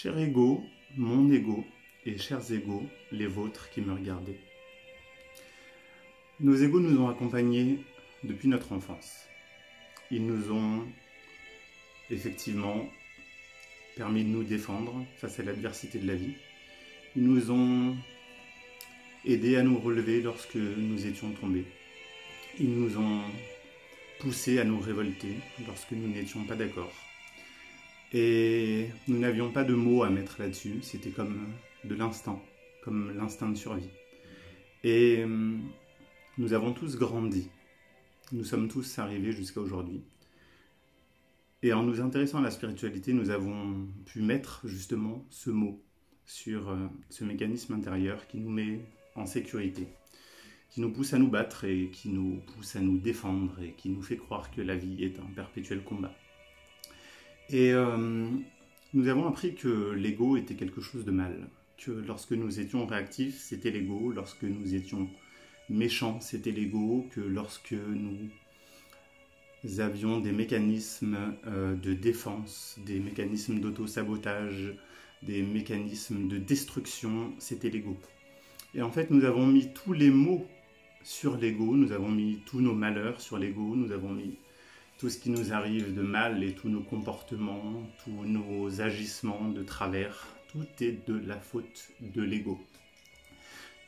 Cher ego, mon ego, et chers égos, les vôtres qui me regardez. Nos égos nous ont accompagnés depuis notre enfance. Ils nous ont effectivement permis de nous défendre face à l'adversité de la vie. Ils nous ont aidés à nous relever lorsque nous étions tombés. Ils nous ont poussés à nous révolter lorsque nous n'étions pas d'accord. Et nous n'avions pas de mots à mettre là-dessus, c'était comme de l'instinct, comme l'instinct de survie. Et nous avons tous grandi, nous sommes tous arrivés jusqu'à aujourd'hui. Et en nous intéressant à la spiritualité, nous avons pu mettre justement ce mot sur ce mécanisme intérieur qui nous met en sécurité, qui nous pousse à nous battre et qui nous pousse à nous défendre et qui nous fait croire que la vie est un perpétuel combat. Et nous avons appris que l'ego était quelque chose de mal, que lorsque nous étions réactifs, c'était l'ego, lorsque nous étions méchants, c'était l'ego, que lorsque nous avions des mécanismes de défense, des mécanismes d'auto-sabotage, des mécanismes de destruction, c'était l'ego. Et en fait, nous avons mis tous les mots sur l'ego, nous avons mis tous nos malheurs sur l'ego, nous avons mis tout ce qui nous arrive de mal et tous nos comportements, tous nos agissements de travers, tout est de la faute de l'ego.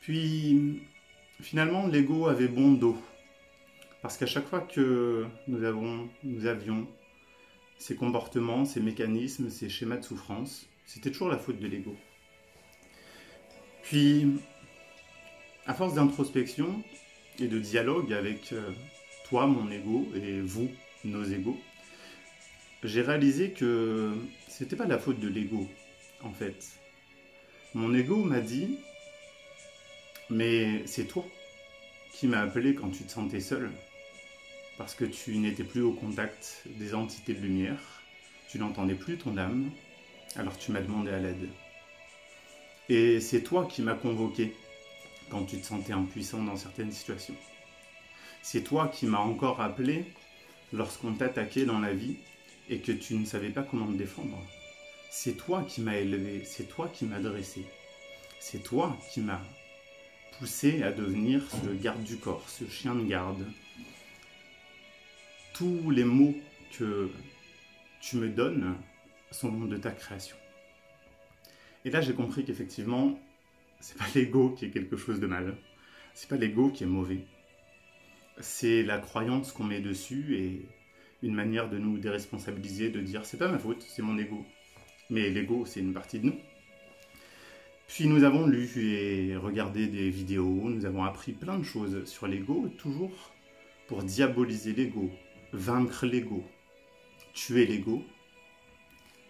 Puis, finalement, l'ego avait bon dos. Parce qu'à chaque fois que nous avions ces comportements, ces mécanismes, ces schémas de souffrance, c'était toujours la faute de l'ego. Puis, à force d'introspection et de dialogue avec toi, mon ego, et vous, nos égos, j'ai réalisé que c'était pas la faute de l'ego, en fait. Mon ego m'a dit, mais c'est toi qui m'as appelé quand tu te sentais seul, parce que tu n'étais plus au contact des entités de lumière, tu n'entendais plus ton âme, alors tu m'as demandé à l'aide. Et c'est toi qui m'as convoqué quand tu te sentais impuissant dans certaines situations. C'est toi qui m'as encore appelé lorsqu'on t'attaquait dans la vie et que tu ne savais pas comment te défendre. C'est toi qui m'as élevé, c'est toi qui m'as dressé. C'est toi qui m'as poussé à devenir ce garde du corps, ce chien de garde. Tous les mots que tu me donnes sont de ta création. Et là, j'ai compris qu'effectivement, c'est pas l'ego qui est quelque chose de mal. C'est pas l'ego qui est mauvais. C'est la croyance qu'on met dessus et une manière de nous déresponsabiliser, de dire c'est pas ma faute, c'est mon ego. Mais l'ego, c'est une partie de nous. Puis nous avons lu et regardé des vidéos, nous avons appris plein de choses sur l'ego, toujours pour diaboliser l'ego, vaincre l'ego, tuer l'ego.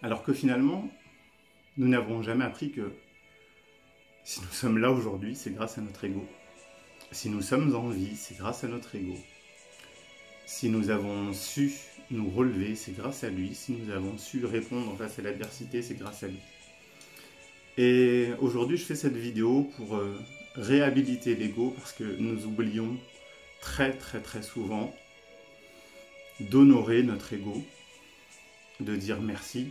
Alors que finalement, nous n'avons jamais appris que si nous sommes là aujourd'hui, c'est grâce à notre ego. Si nous sommes en vie, c'est grâce à notre ego. Si nous avons su nous relever, c'est grâce à lui. Si nous avons su répondre face à l'adversité, c'est grâce à lui. Et aujourd'hui, je fais cette vidéo pour réhabiliter l'ego parce que nous oublions très souvent d'honorer notre ego, de dire merci.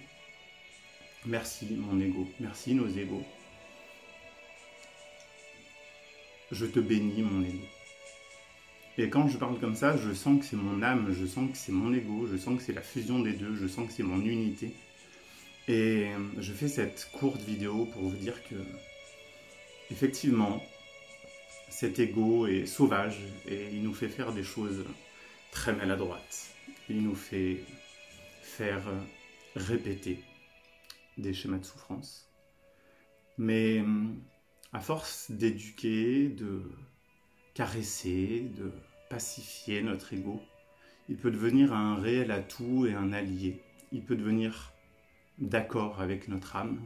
Merci mon ego, merci nos égos. Je te bénis, mon ego. Et quand je parle comme ça, je sens que c'est mon âme, je sens que c'est mon ego, je sens que c'est la fusion des deux, je sens que c'est mon unité. Et je fais cette courte vidéo pour vous dire que, effectivement, cet ego est sauvage et il nous fait faire des choses très maladroites. Il nous fait faire répéter des schémas de souffrance. Mais à force d'éduquer, de caresser, de pacifier notre ego, il peut devenir un réel atout et un allié. Il peut devenir d'accord avec notre âme.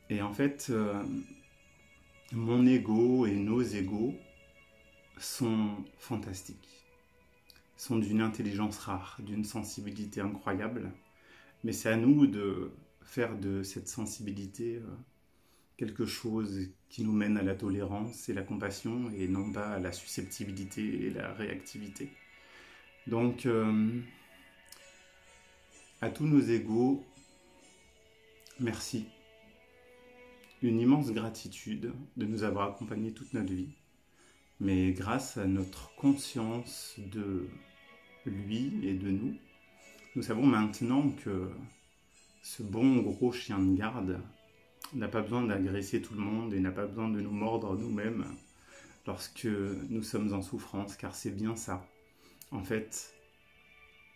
Et en fait, mon ego et nos égos sont fantastiques, sont d'une intelligence rare, d'une sensibilité incroyable. Mais c'est à nous de faire de cette sensibilité quelque chose qui nous mène à la tolérance et la compassion et non pas à la susceptibilité et la réactivité. Donc, à tous nos égos, merci une immense gratitude de nous avoir accompagnés toute notre vie. Mais grâce à notre conscience de lui et de nous, nous savons maintenant que ce bon gros chien de garde n'a pas besoin d'agresser tout le monde et n'a pas besoin de nous mordre nous-mêmes lorsque nous sommes en souffrance, car c'est bien ça. En fait,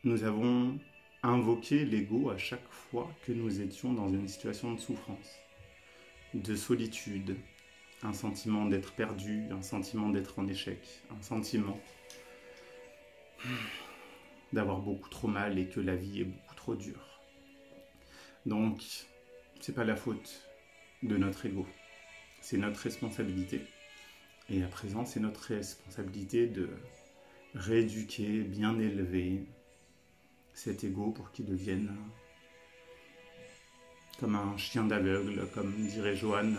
nous avons invoqué l'ego à chaque fois que nous étions dans une situation de souffrance, de solitude, un sentiment d'être perdu, un sentiment d'être en échec, un sentiment d'avoir beaucoup trop mal et que la vie est beaucoup trop dure. Donc, c'est pas la faute de notre ego, c'est notre responsabilité. Et à présent, c'est notre responsabilité de rééduquer, bien élever cet ego pour qu'il devienne comme un chien d'aveugle, comme dirait Johann,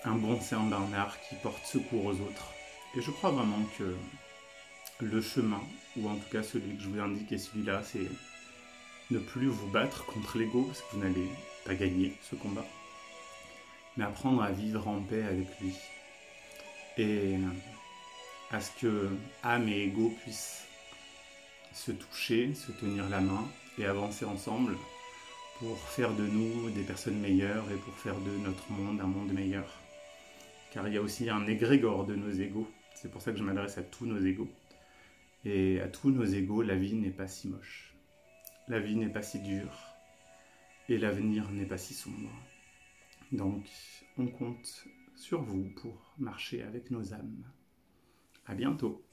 un bon Saint-Bernard qui porte secours aux autres. Et je crois vraiment que le chemin, ou en tout cas celui que je vous indique, est celui-là, c'est ne plus vous battre contre l'ego, parce que vous n'allez pas gagner ce combat, mais apprendre à vivre en paix avec lui. Et à ce que âme et ego puissent se toucher, se tenir la main et avancer ensemble pour faire de nous des personnes meilleures et pour faire de notre monde un monde meilleur. Car il y a aussi un égrégore de nos égos. C'est pour ça que je m'adresse à tous nos égos. Et à tous nos égos, la vie n'est pas si moche. La vie n'est pas si dure. Et l'avenir n'est pas si sombre. Donc, on compte sur vous pour marcher avec nos âmes. À bientôt.